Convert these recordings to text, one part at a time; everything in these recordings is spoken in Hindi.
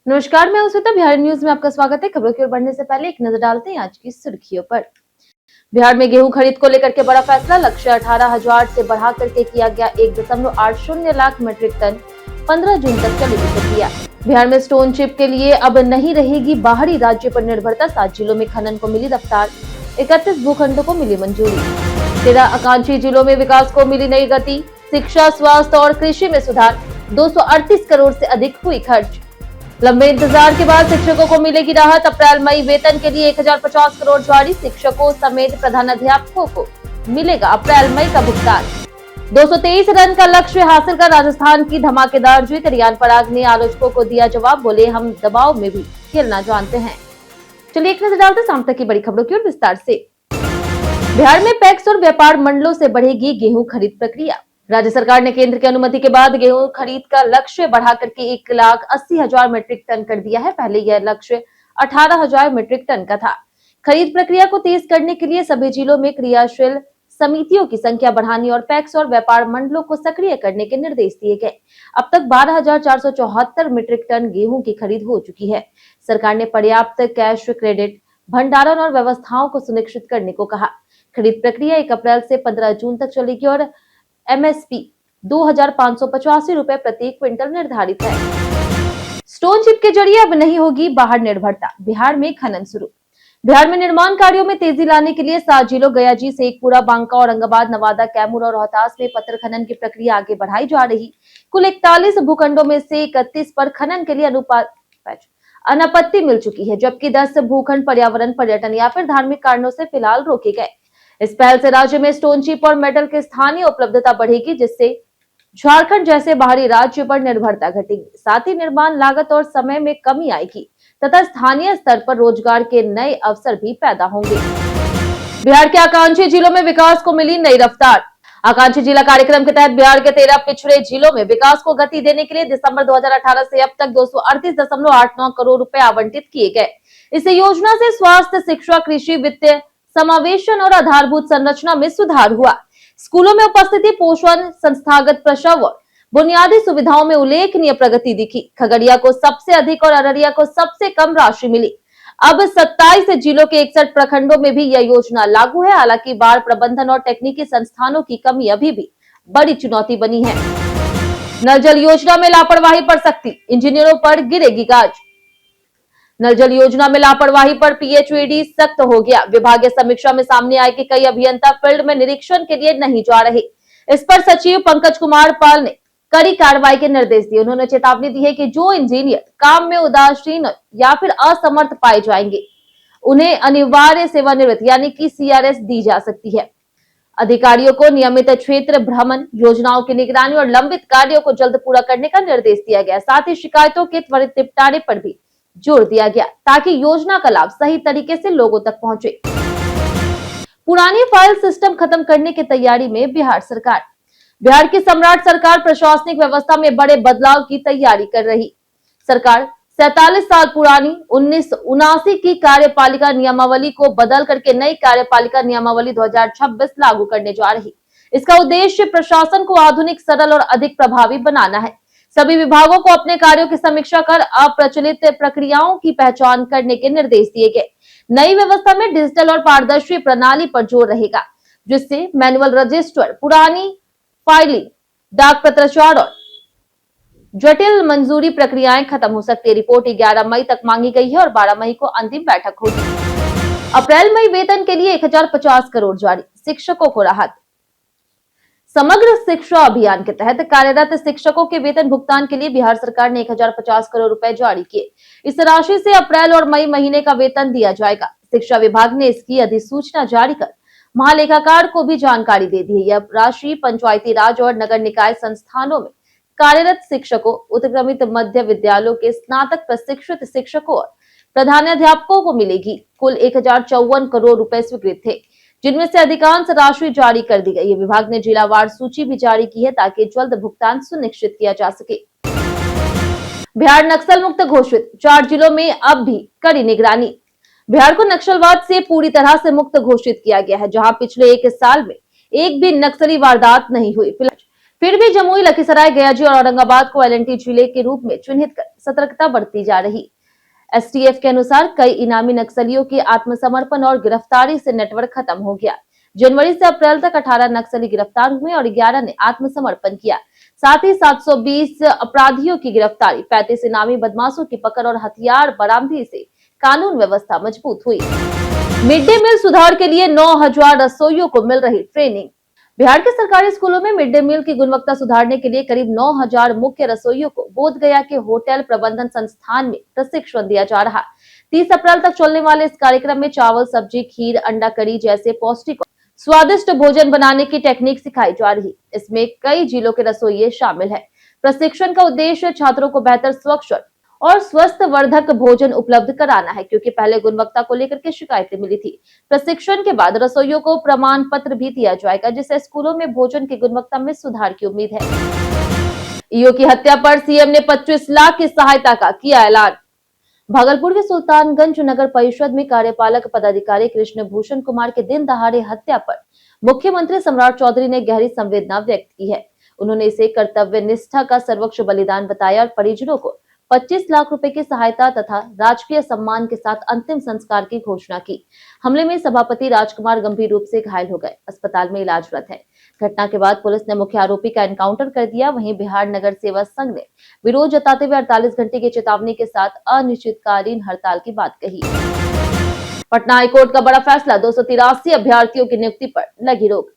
नमस्कार, मैं श्वेता। बिहार न्यूज में आपका स्वागत है। खबरों की ओर बढ़ने से पहले एक नजर डालते हैं आज की सुर्खियों पर। बिहार में गेहूं खरीद को लेकर के बड़ा फैसला। लक्ष्य 18,000 से बढ़ा करके किया गया 1.80 लाख मीट्रिक टन। 15 जून तक चलेगी प्रक्रिया। बिहार में स्टोन चिप के लिए अब नहीं रहेगी बाहरी राज्य पर निर्भरता। 7 जिलों में खनन को मिली रफ्तार। 31 भूखंडों को मिली मंजूरी। 13 आकांक्षी जिलों में विकास को मिली नई गति। शिक्षा, स्वास्थ्य और कृषि में सुधार। 238 करोड़ से अधिक हुई खर्च। लंबे इंतजार के बाद शिक्षकों को मिलेगी राहत। अप्रैल मई वेतन के लिए 1050 करोड़ जारी। शिक्षकों समेत प्रधानाध्यापकों को मिलेगा अप्रैल मई का भुगतान। 223 रन का लक्ष्य हासिल कर राजस्थान की धमाकेदार जीत। रियान पराग ने आलोचकों को दिया जवाब, बोले हम दबाव में भी खेलना जानते हैं। चलिए एक नजर डालते शाम तक की बड़ी खबरों की ओर विस्तार से। बिहार में पैक्स और व्यापार मंडलों से बढ़ेगी गेहूं खरीद प्रक्रिया। राज्य सरकार ने केंद्र की अनुमति के बाद गेहूं खरीद का लक्ष्य बढ़ाकर के 1,80,000 मीट्रिक टन कर दिया है। पहले यह लक्ष्य 18,000 मीट्रिक टन का था। खरीद प्रक्रिया को तेज करने के लिए सभी जिलों में क्रियाशील समितियों की संख्या बढ़ाने और पैक्स और व्यापार मंडलों को सक्रिय करने के निर्देश दिए गए। अब तक 12,474 मीट्रिक टन गेहूं की खरीद हो चुकी है। सरकार ने पर्याप्त कैश क्रेडिट भंडारण और व्यवस्थाओं को सुनिश्चित करने को कहा। खरीद प्रक्रिया 1 अप्रैल से 15 जून तक चलेगी और एमएसपी 2,585 रुपए प्रति क्विंटल निर्धारित है। स्टोन चिप के जरिए अब नहीं होगी बाहर निर्भरता। बिहार में खनन शुरू। बिहार में निर्माण कार्यों में तेजी लाने के लिए 7 जिलों गयाजी, शेखपुरा, बांका, औरंगाबाद, नवादा, कैमूर और रोहतास में पत्थर खनन की प्रक्रिया आगे बढ़ाई जा रही। कुल 41 भूखंडों में से 31 पर खनन के लिए अनापत्ति मिल चुकी है, जबकि 10 भूखंड पर्यावरण, पर्यटन या फिर धार्मिक कारणों से फिलहाल रोके गए। इस पहल से राज्य में स्टोन चिप और मेटल की स्थानीय उपलब्धता बढ़ेगी, जिससे झारखंड जैसे बाहरी राज्य पर निर्भरता घटेगी। साथ ही निर्माण लागत और समय में कमी आएगी तथा स्थानीय स्तर पर रोजगार के नए अवसर भी पैदा होंगे। बिहार के आकांक्षी जिलों में विकास को मिली नई रफ्तार। आकांक्षी जिला कार्यक्रम के तहत बिहार के 13 पिछड़े जिलों में विकास को गति देने के लिए दिसंबर 2018 से अब तक 238.89 करोड़ रुपए आवंटित किए गए। इस योजना से स्वास्थ्य, शिक्षा, कृषि, वित्तीय समावेशन और आधारभूत संरचना में सुधार हुआ। स्कूलों में उपस्थिति, पोषण, संस्थागत प्रसव और बुनियादी सुविधाओं में उल्लेखनीय प्रगति दिखी। खगड़िया को सबसे अधिक और अररिया को सबसे कम राशि मिली। अब 27 जिलों के 61 प्रखंडों में भी यह योजना लागू है। हालांकि बाढ़ प्रबंधन और तकनीकी संस्थानों की कमी अभी भी बड़ी चुनौती बनी है। नल जल योजना में लापरवाही पर सख्ती, इंजीनियरों पर गिरेगी गाज। नल जल योजना में लापरवाही पर पीएचईडी सख्त हो गया। विभागीय समीक्षा में सामने आए कि कई अभियंता फील्ड में निरीक्षण के लिए नहीं जा रहे। इस पर सचिव पंकज कुमार पाल ने कड़ी कार्रवाई के निर्देश दिए। उन्होंने चेतावनी दी है कि जो इंजीनियर काम में उदासीन या फिर असमर्थ पाए जाएंगे, उन्हें अनिवार्य सेवानिवृत्त यानी कि सीआरएस दी जा सकती है। अधिकारियों को नियमित क्षेत्र भ्रमण, योजनाओं की निगरानी और लंबित कार्यों को जल्द पूरा करने का निर्देश दिया गया। साथ ही शिकायतों के त्वरित निपटारे पर भी जोर दिया गया ताकि योजना का लाभ सही तरीके से लोगों तक पहुंचे। पुरानी फाइल सिस्टम खत्म करने की तैयारी में बिहार सरकार। बिहार की सम्राट सरकार प्रशासनिक व्यवस्था में बड़े बदलाव की तैयारी कर रही। सरकार 47 साल पुरानी 1979 की कार्यपालिका नियमावली को बदल करके नई कार्यपालिका नियमावली 2026 लागू करने जा रही। इसका उद्देश्य प्रशासन को आधुनिक, सरल और अधिक प्रभावी बनाना है। सभी विभागों को अपने कार्यों की समीक्षा कर अप्रचलित प्रक्रियाओं की पहचान करने के निर्देश दिए गए। नई व्यवस्था में डिजिटल और पारदर्शी प्रणाली पर जोर रहेगा, जिससे मैनुअल रजिस्टर, पुरानी फाइलिंग, डाक पत्राचार और जटिल मंजूरी प्रक्रियाएं खत्म हो सकती है। रिपोर्ट 11 मई तक मांगी गई है और 12 मई को अंतिम बैठक होगी। अप्रैल मई वेतन के लिए 1050 करोड़ जारी। शिक्षकों को राहत। समग्र शिक्षा अभियान के तहत कार्यरत शिक्षकों के वेतन भुगतान के लिए बिहार सरकार ने 1050 करोड़ रुपए जारी किए। इस राशि से अप्रैल और मई महीने का वेतन दिया जाएगा। शिक्षा विभाग ने इसकी अधिसूचना जारी कर महालेखाकार को भी जानकारी दे दी है। यह राशि पंचायती राज और नगर निकाय संस्थानों में कार्यरत शिक्षकों, उत्क्रमित मध्य विद्यालयों के स्नातक प्रशिक्षित शिक्षकों और प्रधानाध्यापकों को मिलेगी। कुल 1054 करोड़ रुपए स्वीकृत थे, जिनमें से अधिकांश राशि जारी कर दी गई है। विभाग ने जिलावार सूची भी जारी की है ताकि जल्द भुगतान सुनिश्चित किया जा सके। बिहार नक्सल मुक्त घोषित, 4 जिलों में अब भी कड़ी निगरानी। बिहार को नक्सलवाद से पूरी तरह से मुक्त घोषित किया गया है, जहां पिछले 1 साल में एक भी नक्सली वारदात नहीं हुई। फिर भी जमुई, लखीसराय, गयाजी और औरंगाबाद को एलएनटी जिले के रूप में चिन्हित कर सतर्कता बरती जा रही। एसटीएफ के अनुसार कई इनामी नक्सलियों के आत्मसमर्पण और गिरफ्तारी से नेटवर्क खत्म हो गया। जनवरी से अप्रैल तक 18 नक्सली गिरफ्तार हुए और 11 ने आत्मसमर्पण किया। साथ ही 720 अपराधियों की गिरफ्तारी, 35 इनामी बदमाशों की पकड़ और हथियार बरामदी से कानून व्यवस्था मजबूत हुई। मिड डे मील सुधार के लिए 9,000 रसोइयों को मिल रही ट्रेनिंग। बिहार के सरकारी स्कूलों में मिड डे मील की गुणवत्ता सुधारने के लिए करीब 9,000 मुख्य रसोइयों को बोध गया के होटल प्रबंधन संस्थान में प्रशिक्षण दिया जा रहा। 30 अप्रैल तक चलने वाले इस कार्यक्रम में चावल, सब्जी, खीर, अंडा करी जैसे पौष्टिक स्वादिष्ट भोजन बनाने की टेक्निक सिखाई जा रही। इसमें कई जिलों के रसोइये शामिल है। प्रशिक्षण का उद्देश्य छात्रों को बेहतर, स्वच्छ और स्वस्थ वर्धक भोजन उपलब्ध कराना है, क्योंकि पहले गुणवत्ता को लेकर के शिकायतें मिली थी। प्रशिक्षण के बाद रसोइयों को प्रमाण पत्र भी दिया जाएगा, जिससे स्कूलों में भोजन की गुणवत्ता में सुधार की उम्मीद है। ईओ की हत्या पर सीएम ने 25 लाख की सहायता का किया ऐलान। भागलपुर के सुल्तानगंज नगर परिषद में कार्यपालक पदाधिकारी कृष्ण भूषण कुमार के दिन दहाड़े हत्या पर मुख्यमंत्री सम्राट चौधरी ने गहरी संवेदना व्यक्त की है। उन्होंने इसे कर्तव्य निष्ठा का सर्वोच्च बलिदान बताया और परिजनों को 25 लाख रुपए की सहायता तथा राजकीय सम्मान के साथ अंतिम संस्कार की घोषणा की। हमले में सभापति राजकुमार गंभीर रूप से घायल हो गए, अस्पताल में इलाजरत है। घटना के बाद पुलिस ने मुख्य आरोपी का एनकाउंटर कर दिया। वहीं बिहार नगर सेवा संघ ने विरोध जताते हुए 48 घंटे की चेतावनी के साथ अनिश्चितकालीन हड़ताल की बात कही। पटना हाईकोर्ट का बड़ा फैसला, 283 अभ्यर्थियों की नियुक्ति पर लगी रोक।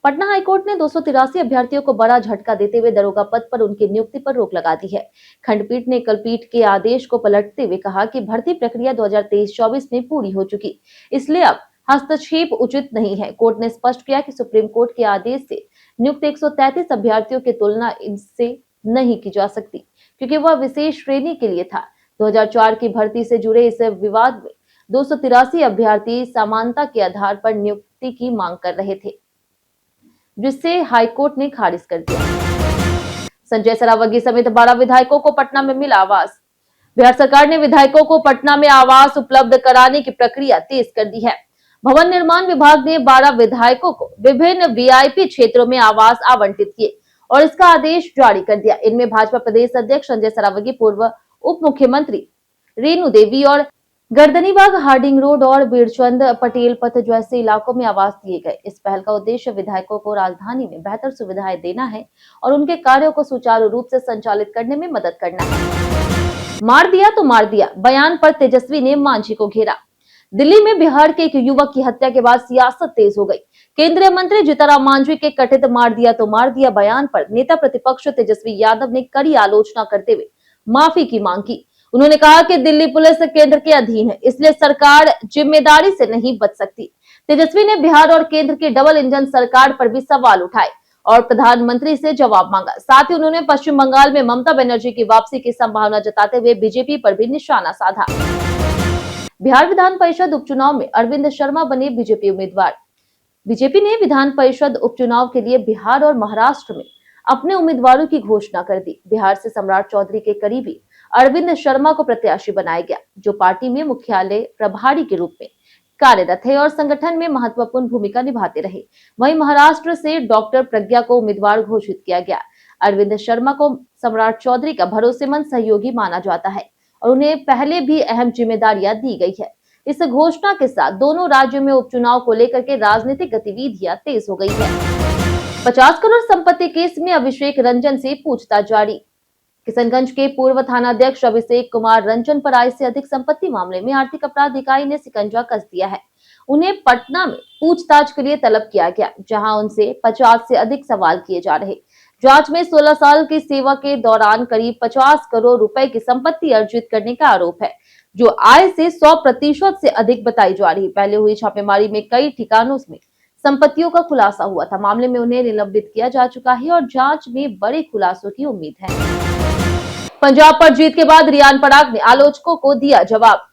पटना हाईकोर्ट ने 283 अभ्यर्थियों को बड़ा झटका देते हुए दरोगा पद पर उनकी नियुक्ति पर रोक लगा दी है। खंडपीठ ने कल पीठ के आदेश को पलटते हुए कहा कि भर्ती प्रक्रिया 2023-24 में पूरी हो चुकी, इसलिए अब हस्तक्षेप उचित नहीं है। कोर्ट ने स्पष्ट किया कि सुप्रीम कोर्ट के आदेश से नियुक्त 133 अभ्यर्थियों की तुलना इनसे नहीं की जा सकती, क्योंकि वह विशेष श्रेणी के लिए था। 2004 की भर्ती से जुड़े इस विवाद में 283 अभ्यर्थी समानता के आधार पर नियुक्ति की मांग कर रहे थे, जिसे हाईकोर्ट ने खारिज कर दिया। संजय सरावगी समेत 12 विधायकों को पटना में मिला आवास। बिहार सरकार ने विधायकों को पटना में आवास उपलब्ध कराने की प्रक्रिया तेज कर दी है। भवन निर्माण विभाग ने 12 विधायकों को विभिन्न वीआईपी क्षेत्रों में आवास आवंटित किए और इसका आदेश जारी कर दिया। इनमें भाजपा प्रदेश अध्यक्ष संजय सरावगी, पूर्व उप मुख्यमंत्री रेणु देवी और गर्दनीबाग, हार्डिंग रोड और बीरचंद पटेल पथ जैसे इलाकों में आवास दिए गए। इस पहल का उद्देश्य विधायकों को राजधानी में बेहतर सुविधाएं देना है और उनके कार्यों को सुचारू रूप से संचालित करने में मदद करना है। मार दिया तो मार दिया बयान पर तेजस्वी ने मांझी को घेरा। दिल्ली में बिहार के एक युवक की हत्या के बाद सियासत तेज हो गई। केंद्रीय मंत्री जीतनराम मांझी के कथित मार दिया तो मार दिया बयान पर नेता प्रतिपक्ष तेजस्वी यादव ने कड़ी आलोचना करते हुए माफी की मांग की। उन्होंने कहा कि दिल्ली पुलिस केंद्र के अधीन है, इसलिए सरकार जिम्मेदारी से नहीं बच सकती। तेजस्वी ने बिहार और केंद्र की डबल इंजन सरकार पर भी सवाल उठाए और प्रधानमंत्री से जवाब मांगा। साथ ही उन्होंने पश्चिम बंगाल में ममता बनर्जी की वापसी की संभावना जताते हुए बीजेपी पर भी निशाना साधा। बिहार विधान परिषद उपचुनाव में अरविंद शर्मा बने बीजेपी उम्मीदवार। बीजेपी ने विधान परिषद उपचुनाव के लिए बिहार और महाराष्ट्र में अपने उम्मीदवारों की घोषणा कर दी। बिहार से सम्राट चौधरी के करीबी अरविंद शर्मा को प्रत्याशी बनाया गया, जो पार्टी में मुख्यालय प्रभारी के रूप में कार्यरत है और संगठन में महत्वपूर्ण भूमिका निभाते रहे। वहीं महाराष्ट्र से डॉक्टर प्रज्ञा को उम्मीदवार घोषित किया गया। अरविंद शर्मा को सम्राट चौधरी का भरोसेमंद सहयोगी माना जाता है और उन्हें पहले भी अहम जिम्मेदारियां दी गई है। इस घोषणा के साथ दोनों राज्यों में उपचुनाव को लेकर के राजनीतिक गतिविधियां तेज हो गई है। 50 करोड़ संपत्ति केस में अभिषेक रंजन से पूछताछ जारी। किशनगंज के पूर्व थानाध्यक्ष अभिषेक कुमार रंजन पर आय से अधिक संपत्ति मामले में आर्थिक अपराध इकाई ने शिकंजा कस दिया है। उन्हें पटना में पूछताछ के लिए तलब किया गया, जहां उनसे 50 से अधिक सवाल किए जा रहे। जांच में 16 साल की सेवा के दौरान करीब 50 करोड़ रुपए की संपत्ति अर्जित करने का आरोप है, जो आय से 100% से अधिक बताई जा रही। पहले हुई छापेमारी में कई ठिकानों में संपत्तियों का खुलासा हुआ था। मामले में उन्हें निलंबित किया जा चुका है और जांच में बड़े खुलासों की उम्मीद है। पंजाब पर जीत के बाद रियान पराग ने आलोचकों को दिया जवाब।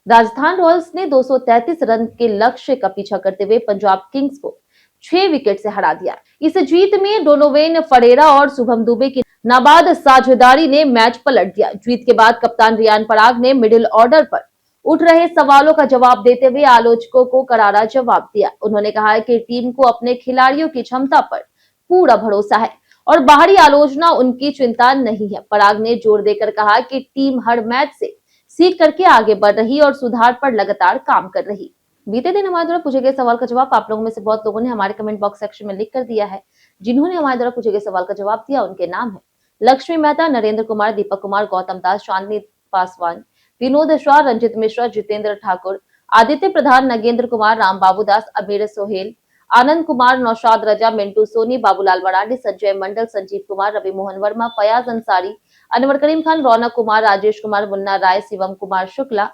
राजस्थान रॉयल्स ने 233 रन के लक्ष्य का पीछा करते हुए पंजाब किंग्स को 6 विकेट से हरा दिया। इस जीत में डोनोवेन फरेरा और शुभम दुबे की नाबाद साझेदारी ने मैच पलट दिया। जीत के बाद कप्तान रियान पराग ने मिडिल ऑर्डर पर उठ रहे सवालों का जवाब देते हुए आलोचकों को करारा जवाब दिया। उन्होंने कहा कि टीम को अपने खिलाड़ियों की क्षमता पर पूरा भरोसा है और बाहरी आलोचना उनकी चिंता नहीं है। पराग ने जोर देकर कहा कि टीम हर मैच से सीख करके आगे बढ़ रही और सुधार पर लगातार काम कर रही। बीते दिन हमारे द्वारा पूछे गए सवाल का जवाब आप लोगों में से बहुत लोगों ने हमारे कमेंट बॉक्स सेक्शन में लिख कर दिया है। जिन्होंने हमारे द्वारा पूछे गए सवाल का जवाब दिया उनके नाम है लक्ष्मी मेहता, नरेंद्र कुमार, दीपक कुमार, गौतम दास, चांदनी पासवान, विनोद शाह, रंजित मिश्रा, जितेंद्र ठाकुर, आदित्य प्रधान, नगेंद्र कुमार, राम बाबू दास, अमीर सोहेल, आनंद कुमार, नौशाद रजा, मिंटू सोनी, बाबूलाल मरांडी, संजय मंडल, संजीव कुमार, रवि मोहन वर्मा, फयाज अंसारी, अनवर करीम खान, रौनक कुमार, राजेश कुमार, मुन्ना राय, शिवम कुमार शुक्ला,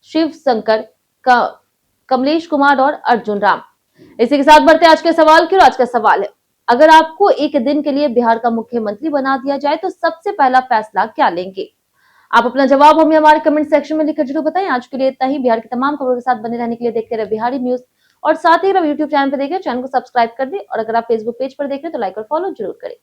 शिव शंकर, कमलेश कुमार और अर्जुन राम। इसी के साथ बढ़ते आज के सवाल की। और आज का सवाल है, अगर आपको एक दिन के लिए बिहार का मुख्यमंत्री बना दिया जाए तो सबसे पहला फैसला क्या लेंगे? आप अपना जवाब हमें हमारे कमेंट सेक्शन में लिखकर जरूर बताएं। आज के लिए इतना ही। बिहार की तमाम खबरों के साथ बने रहने के लिए देखते रहे बिहारी न्यूज और साथ ही अगर यूट्यूब चैनल पर देखें, चैनल को सब्सक्राइब कर दें और अगर आप फेसबुक पेज पर देख रहे हैं तो लाइक और फॉलो जरूर करें।